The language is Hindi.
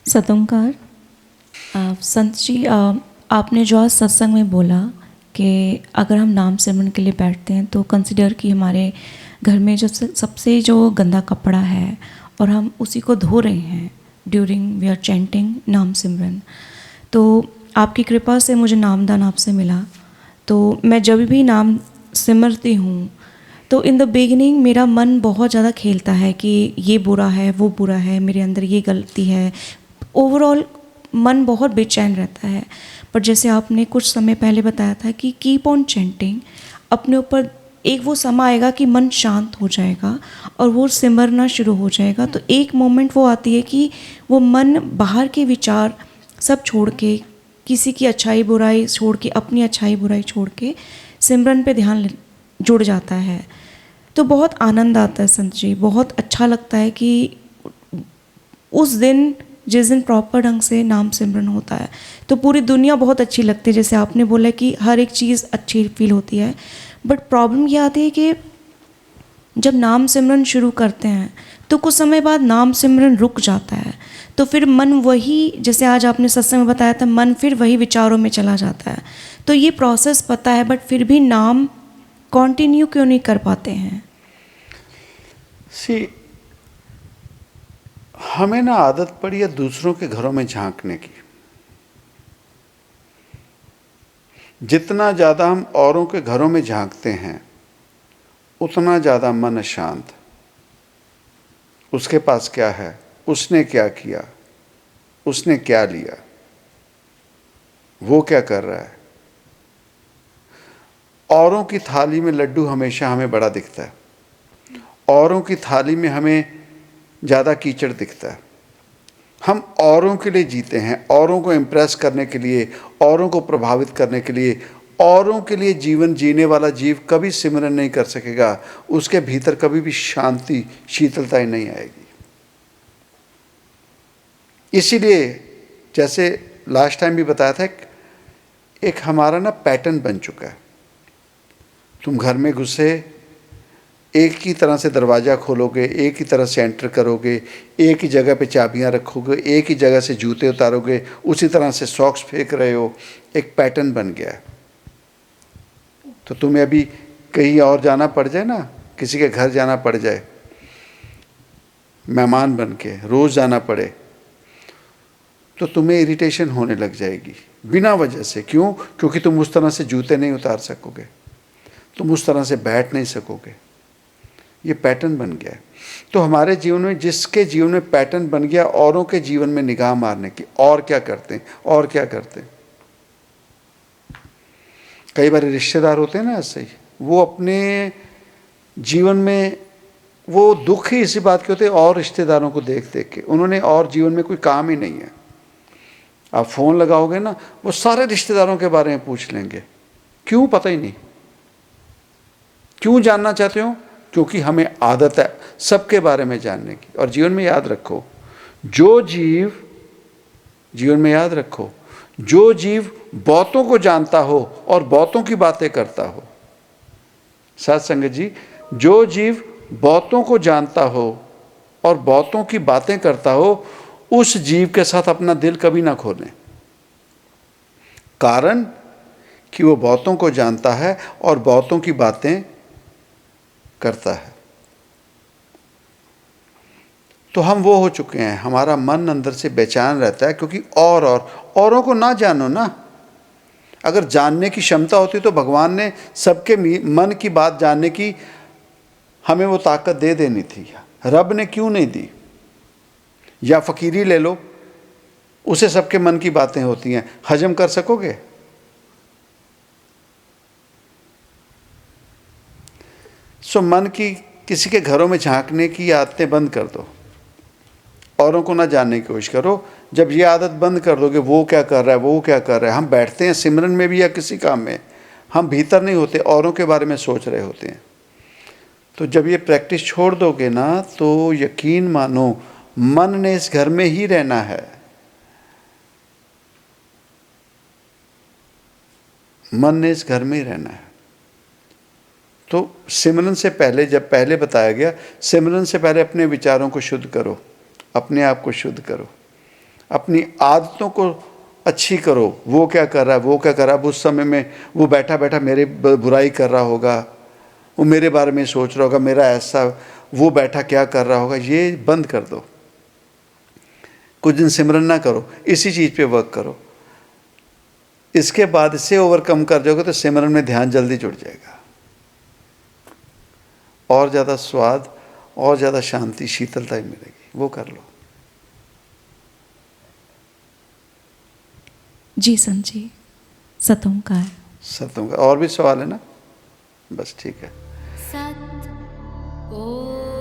सतोंकार, संत जी, आपने जो आज सत्संग में बोला कि अगर हम नाम सिमरन के लिए बैठते हैं तो कंसिडर कि हमारे घर में जो सबसे जो गंदा कपड़ा है और हम उसी को धो रहे हैं ड्यूरिंग वी आर चैंटिंग नाम सिमरन। तो आपकी कृपा से मुझे नामदान आपसे मिला। तो मैं जब भी नाम सिमरती हूँ तो इन द बिगिनिंग मेरा मन बहुत ज़्यादा खेलता है कि ये बुरा है, वो बुरा है, मेरे अंदर ये गलती है। ओवरऑल मन बहुत बेचैन रहता है। पर जैसे आपने कुछ समय पहले बताया था कि कीप ऑन चैंटिंग, अपने ऊपर एक वो समय आएगा कि मन शांत हो जाएगा और वो सिमरना शुरू हो जाएगा। तो एक मोमेंट वो आती है कि वो मन बाहर के विचार सब छोड़ के, किसी की अच्छाई बुराई छोड़ के, अपनी अच्छाई बुराई छोड़ के सिमरन पे ध्यान जुड़ जाता है। तो बहुत आनंद आता है संत जी, बहुत अच्छा लगता है कि उस दिन जिस दिन प्रॉपर ढंग से नाम सिमरन होता है तो पूरी दुनिया बहुत अच्छी लगती है। जैसे आपने बोला कि हर एक चीज़ अच्छी फील होती है, बट प्रॉब्लम ये आती है कि जब नाम सिमरन शुरू करते हैं तो कुछ समय बाद नाम सिमरन रुक जाता है। तो फिर मन वही, जैसे आज आपने सत्संग में बताया था, मन फिर वही विचारों में चला जाता है। तो ये प्रोसेस पता है, बट फिर भी नाम कंटिन्यू क्यों नहीं कर पाते हैं? हमें ना आदत पड़ी है दूसरों के घरों में झांकने की। जितना ज़्यादा हम औरों के घरों में झांकते हैं उतना ज़्यादा मन अशांत। उसके पास क्या है, उसने क्या किया, उसने क्या लिया, वो क्या कर रहा है। औरों की थाली में लड्डू हमेशा हमें बड़ा दिखता है, औरों की थाली में हमें ज़्यादा कीचड़ दिखता है। हम औरों के लिए जीते हैं, औरों को इम्प्रेस करने के लिए, औरों को प्रभावित करने के लिए। औरों के लिए जीवन जीने वाला जीव कभी सिमरन नहीं कर सकेगा, उसके भीतर कभी भी शांति, शीतलता ही नहीं आएगी। इसीलिए जैसे लास्ट टाइम भी बताया था, एक हमारा ना पैटर्न बन चुका है। तुम घर में घुसे, एक ही तरह से दरवाज़ा खोलोगे, एक ही तरह से एंटर करोगे, एक ही जगह पे चाबियां रखोगे, एक ही जगह से जूते उतारोगे, उसी तरह से सॉक्स फेंक रहे हो। एक पैटर्न बन गया है। तो तुम्हें अभी कहीं और जाना पड़ जाए ना, किसी के घर जाना पड़ जाए, मेहमान बन के रोज़ जाना पड़े, तो तुम्हें इरिटेशन होने लग जाएगी बिना वजह से। क्यों? क्योंकि तुम उस तरह से जूते नहीं उतार सकोगे, तुम उस तरह से बैठ नहीं सकोगे। ये पैटर्न बन गया है। तो हमारे जीवन में, जिसके जीवन में पैटर्न बन गया औरों के जीवन में निगाह मारने की, और क्या करते हैं, और क्या करते हैं। कई बार रिश्तेदार होते हैं ना ऐसे ही, वो अपने जीवन में वो दुख ही इसी बात के होते हैं, और रिश्तेदारों को देख देख के उन्होंने और जीवन में कोई काम ही नहीं है। आप फ़ोन लगाओगे ना, वो सारे रिश्तेदारों के बारे में पूछ लेंगे। क्यों? पता ही नहीं। क्यों जानना चाहते हो? क्योंकि हमें आदत है सबके बारे में जानने की। और जीवन में याद रखो, जो जीव, जीवन में याद रखो, जो जीव बहुतों को जानता हो और बहुतों की बातें करता हो, साथ संगत जी, जो जीव बहुतों को जानता हो और बहुतों की बातें करता हो, उस जीव के साथ अपना दिल कभी ना खोलें। कारण कि वो बहुतों को जानता है और बहुतों की बातें करता है। तो हम वो हो चुके हैं, हमारा मन अंदर से बेचैन रहता है, क्योंकि औरों को ना जानो ना। अगर जानने की क्षमता होती तो भगवान ने सबके मन की बात जानने की हमें वो ताकत दे देनी थी। रब ने क्यों नहीं दी? या फ़कीरी ले लो, उसे सबके मन की बातें होती हैं, हजम कर सकोगे? सो मन की, किसी के घरों में झांकने की आदतें बंद कर दो, औरों को ना जानने की कोशिश करो। जब ये आदत बंद कर दोगे, वो क्या कर रहा है, वो क्या कर रहा है, हम बैठते हैं सिमरन में भी या किसी काम में, हम भीतर नहीं होते, औरों के बारे में सोच रहे होते हैं। तो जब ये प्रैक्टिस छोड़ दोगे ना, तो यकीन मानो मन ने इस घर में ही रहना है। मन ने इस घर में ही रहना है। तो सिमरन से पहले, जब पहले बताया गया, सिमरन से पहले अपने विचारों को शुद्ध करो, अपने आप को शुद्ध करो, अपनी आदतों को अच्छी करो। वो क्या कर रहा है, वो क्या कर रहा है, अब उस समय में वो बैठा बैठा मेरे बुराई कर रहा होगा, वो मेरे बारे में सोच रहा होगा, मेरा ऐसा, वो बैठा क्या कर रहा होगा, ये बंद कर दो। कुछ दिन सिमरन ना करो, इसी चीज़ पे वर्क करो। इसके बाद इससे ओवरकम कर जाओगे तो सिमरन में ध्यान जल्दी जुड़ जाएगा, और ज़्यादा स्वाद, और ज़्यादा शांति, शीतलता ही मिलेगी। वो कर लो। जी संत जी, सतों का है। सत्यों का और भी सवाल है ना? बस ठीक है। सत ओ